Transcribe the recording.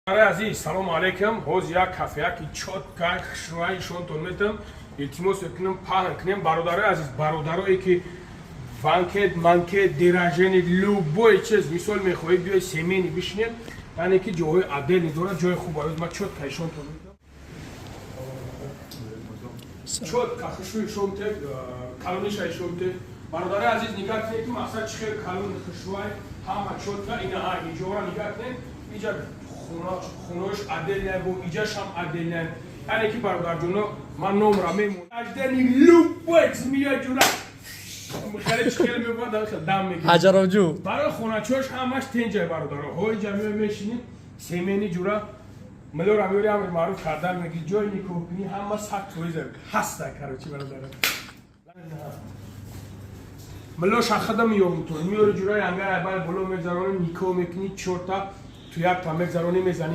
عزیز سلام علیکم. هوز یک کافه کی چوت کار خشوای شون تونمتم. التماس کنم پاهن کنم برادر عزیز برادرایی که وانکت مانکت دیراجنی لوبوی چیز مثال میخواهید بیای سیمینی بشینید یعنی که جای عدل داره جای خوب است. ما چوت کایشون تونمتم. چوت کاشوی شونت کالونی شای شونت برادر عزیز نگاه کنید که مثلا چه کالون خشوای همه چوت کا اینا آگی جورا نگاه کنید اینجا خونش عدل نه و ایجاش هم عدل نه یعنی که برادر جونو من نمره میمون اجدنی لوبویت میاد جورا خیلی چخیل میبود دم میگیره حجرم جو برای خونه چوش همش تنجای برادر های جمعه میشینید سیمینی جورا ملو رامیوری هم معروف کردن میگی جای نیکوپینی همه سخت تویزه هست کاروچی برادر ملو شخصا میام تو میاره جورای انگار اول بلو میذارن نیکو میکنی چورتا تو یک تا میذارونی میزنی